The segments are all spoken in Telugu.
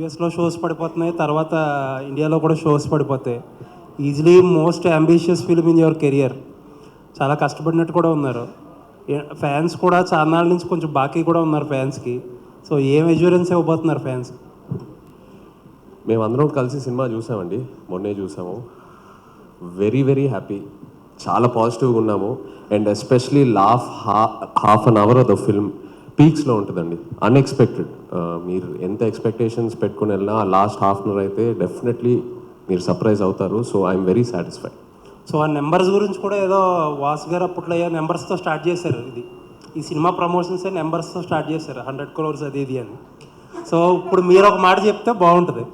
యూఎస్లో షోస్ పడిపోతున్నాయి, తర్వాత ఇండియాలో కూడా షోస్ పడిపోతాయి. Easily most ambitious film in your career. చాలా కష్టపడినట్టు కూడా ఉన్నారు. ఫ్యాన్స్ కూడా చాలా నాళ్ళ నుంచి కొంచెం బాకీ కూడా ఉన్నారు ఫ్యాన్స్కి. సో ఏం ఎష్యూరెన్స్ ఇవ్వబోతున్నారు ఫ్యాన్స్? మేమందరం కలిసి సినిమా చూసామండి, మొన్నే చూసాము. వెరీ వెరీ హ్యాపీ, చాలా పాజిటివ్గా ఉన్నాము. And especially half an hour of the film పీక్స్లో ఉంటుందండి. అన్ఎక్స్పెక్టెడ్. మీరు ఎంత ఎక్స్పెక్టేషన్స్ పెట్టుకుని వెళ్ళినా ఆ లాస్ట్ హాఫ్ అన్ అవర్ అయితే డెఫినెట్లీ మీరు సర్ప్రైజ్ అవుతారు. So I'm very satisfied. So ఆ నెంబర్స్ గురించి కూడా ఏదో వాసు గారు అప్పట్లో నెంబర్స్తో స్టార్ట్ చేశారు. ఈ సినిమా ప్రమోషన్స్ నెంబర్స్తో స్టార్ట్ చేశారు, 100 crores అది ఇది అని. సో ఇప్పుడు మీరు ఒక మాట చెప్తే బాగుంటుంది.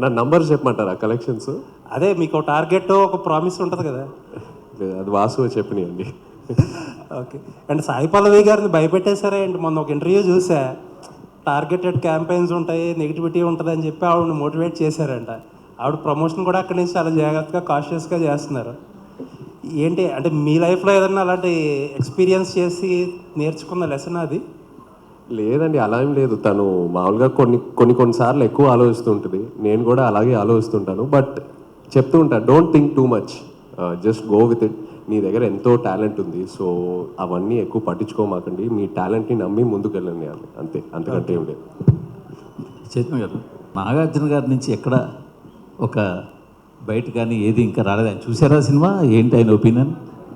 నా నంబర్స్ చెప్పమంటారా కలెక్షన్స్? అదే మీకు టార్గెట్, ఒక ప్రామిస్ ఉంటుంది కదా. అది వాసు చెప్పినాయండి. ఓకే. అండ్ సాయి పల్లవి గారిని భయపెట్టేశారా అండి? మొన్న ఒక ఇంటర్వ్యూ చూసా, టార్గెటెడ్ క్యాంపెయిన్స్ ఉంటాయి, నెగిటివిటీ ఉంటుంది అని చెప్పి ఆవిడని మోటివేట్ చేశారంట. ఆవిడ ప్రమోషన్ కూడా అక్కడి నుంచి చాలా జాగ్రత్తగా కాషియస్గా చేస్తున్నారు. ఏంటి అంటే మీ లైఫ్లో ఏదన్నా అలాంటి ఎక్స్పీరియన్స్ చేసి నేర్చుకున్న లెసన్ అది? లేదండి, అలా ఏం లేదు. తను మామూలుగా కొన్నిసార్లు ఎక్కువ ఆలోచిస్తుంటుంది. నేను కూడా అలాగే ఆలోచిస్తుంటాను. బట్ చెప్తూ ఉంటాను, don't think too much, just go with it. నీ దగ్గర ఎంతో టాలెంట్ ఉంది, సో అవన్నీ ఎక్కువ పట్టించుకోమాకండి. మీ టాలెంట్ని నమ్మి ముందుకు వెళ్ళండి, అంతే, అంతకంటే ఏం లేదు. చైతన్య గారు, నాగార్జున గారి నుంచి ఎక్కడ ఒక బయట కానీ ఏది ఇంకా రాలేదు. ఆయన చూసారా సినిమా? ఏంటి ఆయన ఒపీనియన్?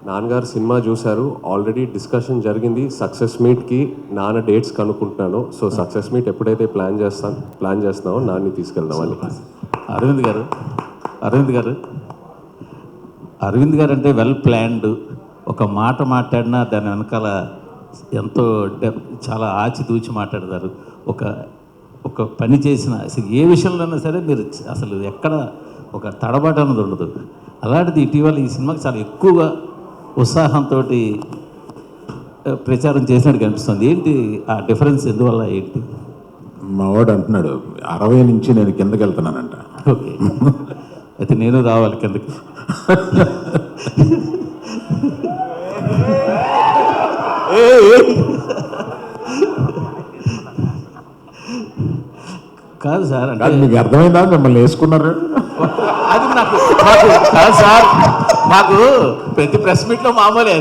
నాన్నగారు సినిమా చూశారు, ఆల్రెడీ డిస్కషన్ జరిగింది. సక్సెస్ మీట్కి నాన్న డేట్స్ కనుక్కుంటున్నాను. సో సక్సెస్ మీట్ ఎప్పుడైతే ప్లాన్ చేస్తున్నామో నాన్ని తీసుకెళ్దామని. అరవింద్ గారు అంటే వెల్ ప్లాన్డ్. ఒక మాట మాట్లాడినా దాని వెనకాల ఎంతో చాలా ఆచితూచి మాట్లాడతారు. ఒక పని చేసిన అసలు ఏ విషయంలోనైనా సరే మీరు అసలు ఎక్కడ ఒక తడబాటు అన్నది ఉండదు. అలాంటిది ఇటీవల ఈ సినిమాకి చాలా ఎక్కువగా ఉత్సాహంతో ప్రచారం చేసినట్టు కనిపిస్తుంది. ఏంటి ఆ డిఫరెన్స్? ఎందువల్ల ఏంటి? మా వాడు అంటున్నాడు 60 నుంచి నేను కిందకి వెళ్తున్నానంట. ఓకే, అయితే నేను రావాలి కిందకి. కాదు సార్, అంటే మీకు అర్థమైందా మిమ్మల్ని వేసుకున్నారు? అది నాకు కాదు సార్, మాకు ప్రతి ప్రెస్ మీట్లో మామూలే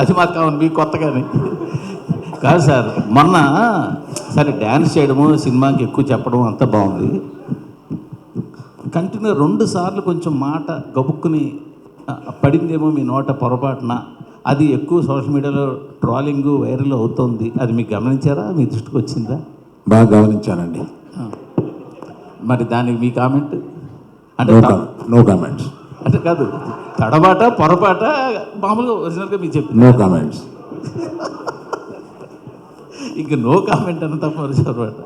అది మాకు మీకు కొత్తగానే కాదు సార్. మొన్న సరే డ్యాన్స్ చేయడము, సినిమాకి ఎక్కువ చెప్పడం అంతా బాగుంది. కంటిన్యూ 2 సార్లు కొంచెం మాట గబుక్కుని పడిందేమో మీ నోట పొరపాటున, అది ఎక్కువ సోషల్ మీడియాలో ట్రాలింగ్ వైరల్ అవుతుంది. అది మీకు గమనించారా? మీ దృష్టికి వచ్చిందా? బాగా గమనించానండి. మరి దానికి మీ కామెంట్? అంటే నో కామెంట్స్. అంటే కాదు, తడబాట పొరపాట మామూలుగా ఒరిజినల్గా మీకు చెప్పి నో కామెంట్స్. ఇంక నో కామెంట్ అన్న తప్ప పొరపాట.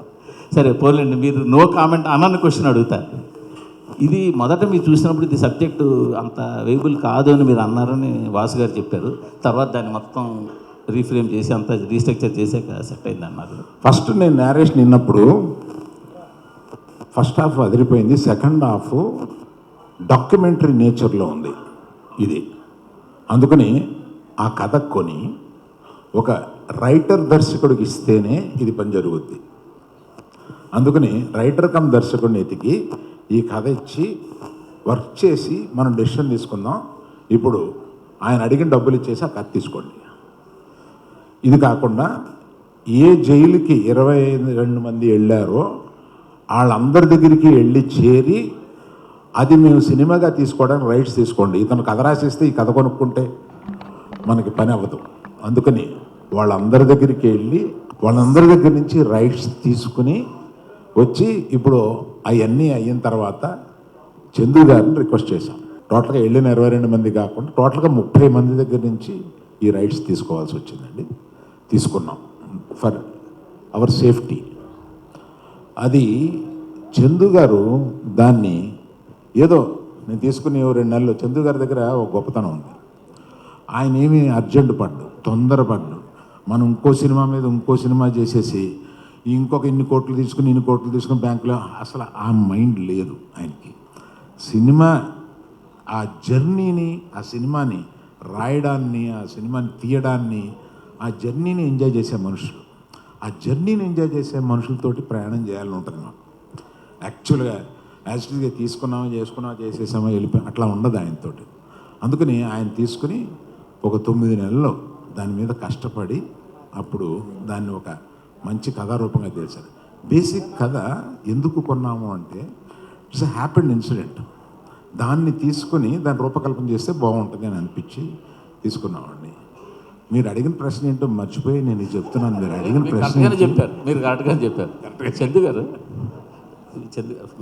సరే పోలేండి, మీరు నో కామెంట్ అన్న క్వశ్చన్ అడుగుతా. ఇది మొదట మీరు చూసినప్పుడు ఇది సబ్జెక్టు అంత వేయబుల్ కాదు అని మీరు అన్నారని వాసు గారు చెప్పారు. తర్వాత దాన్ని మొత్తం రీఫ్రేమ్ చేసి అంతా రీస్ట్రక్చర్ చేసాక సెట్ అయింది అన్నారు. ఫస్ట్ నేను నేరేషన్ విన్నప్పుడు ఫస్ట్ హాఫ్ అదిరిపోయింది, సెకండ్ హాఫ్ డాక్యుమెంటరీ నేచర్లో ఉంది ఇది. అందుకని ఆ కథ కొని ఒక రైటర్ దర్శకుడికి ఇస్తేనే ఇది పని జరుగుద్ది. అందుకని రైటర్ కమ్ దర్శకుడిని ఎతికి ఈ కథ ఇచ్చి వర్క్ చేసి మనం డెసిషన్ తీసుకుందాం. ఇప్పుడు ఆయన అడిగిన డబ్బులు ఇచ్చేసి ఆ కథ తీసుకోండి. ఇది కాకుండా ఏ జైలుకి 22 మంది వెళ్ళారో వాళ్ళందరి దగ్గరికి వెళ్ళి చేరి అది మేము సినిమాగా తీసుకోవడానికి రైట్స్ తీసుకోండి. ఇతను కథ రాసిస్తే ఈ కథ కొనుక్కుంటే మనకి పని అవ్వదు. అందుకని వాళ్ళందరి దగ్గరికి వెళ్ళి వాళ్ళందరి దగ్గర నుంచి రైట్స్ తీసుకుని వచ్చి ఇప్పుడు అవన్నీ అయిన తర్వాత చందు గారిని రిక్వెస్ట్ చేశాం. టోటల్గా వెళ్ళిన 22 మంది కాకుండా టోటల్గా 30 మంది దగ్గర నుంచి ఈ రైట్స్ తీసుకోవాల్సి వచ్చిందండి. తీసుకున్నాం ఫర్ అవర్ సేఫ్టీ. అది చందు గారు దాన్ని ఏదో నేను తీసుకుని 2 నెలలు చందు గారి దగ్గర ఒక గొప్పతనం ఉంది. ఆయన ఏమీ అర్జెంట్ తొందరపడ్డు. మనం ఇంకో సినిమా మీద ఇంకో సినిమా చేసేసి ఇంకొక ఇన్ని కోట్లు తీసుకుని బ్యాంకులో అసలు ఆ మైండ్ లేదు ఆయనకి. సినిమా ఆ జర్నీని, ఆ సినిమాని రాయడాన్ని, ఆ సినిమాని తీయడాన్ని ఆ జర్నీని ఎంజాయ్ చేసే మనుషులు, ఆ జర్నీని ఎంజాయ్ చేసే మనుషులతోటి ప్రయాణం చేయాలని ఉంటుంది మాకు. యాక్చువల్గా యాజిటీగా తీసుకున్నామా చేసుకున్నామా చేసేసామా వెళ్ళిపోయి అట్లా ఉండదు ఆయనతోటి. అందుకని ఆయన తీసుకుని ఒక 9 నెలల్లో దాని మీద కష్టపడి అప్పుడు దాన్ని ఒక మంచి కథారూపంగా తెలిసారు. బేసిక్ కథ ఎందుకు కొన్నాము అంటే ఇట్స్ ఎ హ్యాపెండ్ ఇన్సిడెంట్. దాన్ని తీసుకొని దాన్ని రూపకల్పన చేస్తే బాగుంటుంది అని అనిపించి తీసుకున్నామండి. మీరు అడిగిన ప్రశ్న ఏంటో మర్చిపోయి నేను ఇది చెప్తున్నాను. మీరు అడిగిన ప్రశ్న కరెక్ట్గానే చెప్పారు, మీరు కరెక్ట్గానే చెప్పారు. చందు గారు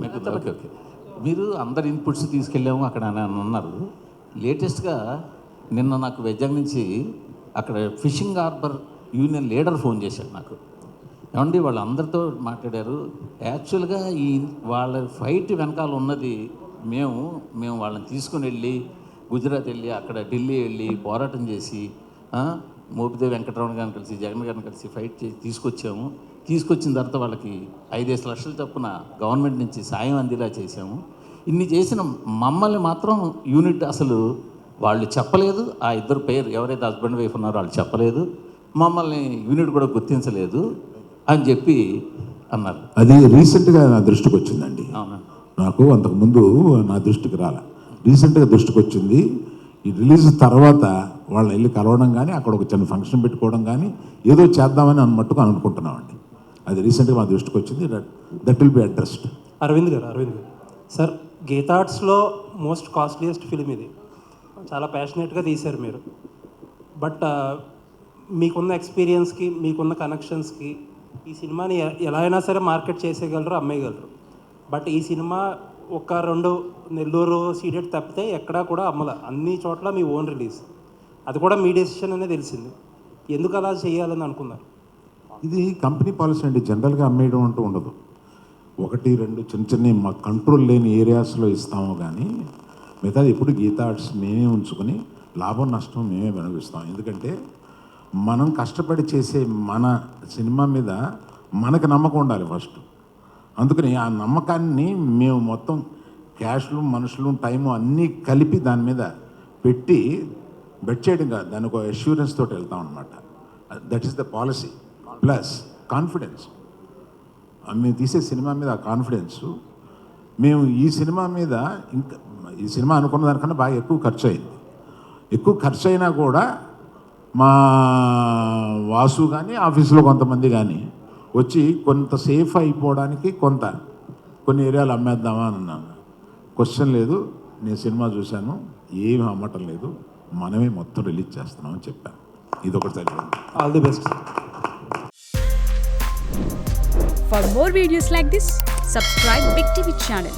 మీకు ఓకే ఓకే, మీరు అందరి ఇన్పుట్స్ తీసుకెళ్ళాము అక్కడ అని అన్నారు. లేటెస్ట్గా నిన్న నాకు వైజాగ్ నుంచి అక్కడ fishing harbour union leader phone చేశాడు నాకు. ఏమండి వాళ్ళందరితో మాట్లాడారు, యాక్చువల్గా ఈ వాళ్ళ ఫైట్ వెనకాల ఉన్నది మేము వాళ్ళని తీసుకుని వెళ్ళి గుజరాత్ వెళ్ళి అక్కడ ఢిల్లీ వెళ్ళి పోరాటం చేసి మోపిదేవి వెంకటరమణ గారిని కలిసి జగన్ గారిని కలిసి ఫైట్ చేసి తీసుకొచ్చిన తర్వాత వాళ్ళకి 5-5 లక్షల చొప్పున గవర్నమెంట్ నుంచి సాయం అందేలా చేశాము. ఇన్ని చేసిన మమ్మల్ని మాత్రం యూనిట్ అసలు వాళ్ళు చెప్పలేదు. ఆ ఇద్దరు పేరు ఎవరైతే హస్బెండ్ వైఫ్ ఉన్నారో వాళ్ళు చెప్పలేదు, మమ్మల్ని యూనిట్ కూడా గుర్తించలేదు అని చెప్పి అన్నారు. అది రీసెంట్గా నా దృష్టికి వచ్చిందండి. అవునా? నాకు అంతకుముందు నా దృష్టికి రాలే, రీసెంట్గా దృష్టికి వచ్చింది. ఈ రిలీజ్ తర్వాత వాళ్ళని వెళ్ళి కలవడం కానీ అక్కడ ఒక చిన్న ఫంక్షన్ పెట్టుకోవడం కానీ ఏదో చేద్దామని మట్టుకు అనుకుంటున్నామండి. అది రీసెంట్గా మా దృష్టికి వచ్చింది. That will be addressed. Aravind garu sir, గీతార్ట్స్లో మోస్ట్ కాస్ట్లీయెస్ట్ ఫిలిం ఇది. చాలా ప్యాషనేట్గా తీశారు మీరు. బట్ మీకున్న ఎక్స్పీరియన్స్కి మీకున్న కనెక్షన్స్కి ఈ సినిమాని ఎలా అయినా సరే మార్కెట్ చేసేయగలరు, అమ్మేయగలరు. బట్ ఈ సినిమా 1-2 నెల్లూరు సీడెడ్ తప్పితే ఎక్కడా కూడా అమ్మల, అన్ని చోట్ల మీ ఓన్ రిలీజ్. అది కూడా మీ డెసిషన్ అనే తెలిసింది. ఎందుకు అలా చేయాలని అనుకున్నారు? ఇది కంపెనీ పాలసీ అండి. జనరల్గా అమ్మేయడం అంటూ ఉండదు. 1-2 చిన్న మా కంట్రోల్ లేని ఏరియాస్లో ఇస్తాము కానీ మిగతాది ఎప్పుడు గీతా ఆర్ట్స్ మేమే ఉంచుకొని లాభం నష్టం మేమే అనుభవిస్తాం. ఎందుకంటే మనం కష్టపడి చేసే మన సినిమా మీద మనకు నమ్మకం ఉండాలి ఫస్ట్. అందుకని ఆ నమ్మకాన్ని మేము మొత్తం క్యాష్లు మనుషులు టైము అన్నీ కలిపి దాని మీద పెట్టి బెట్ చేయడం కాదు, దానికి ఒక అష్యూరెన్స్ తోటి వెళ్తాం అనమాట. That is the policy. Plus confidence. మేము తీసే సినిమా మీద ఆ కాన్ఫిడెన్సు. మేము ఈ సినిమా మీద ఇంకా ఈ సినిమా అనుకున్న దానికన్నా బాగా ఎక్కువ ఖర్చు అయింది. ఎక్కువ ఖర్చు అయినా కూడా మా వాసు కానీ ఆఫీసులో కొంతమంది కానీ వచ్చి కొంత సేఫ్ అయిపోవడానికి కొన్ని ఏరియాలు అమ్మేద్దామా అని అన్నాను. క్వశ్చన్ లేదు, నేను సినిమా చూశాను, ఏమి అమ్మటం లేదు, మనమే మొత్తం రిలీజ్ చేస్తున్నామని చెప్పాను. ఇది ఒకటి సరిపోయింది. All the best. For more videos like this, subscribe Big TV channel.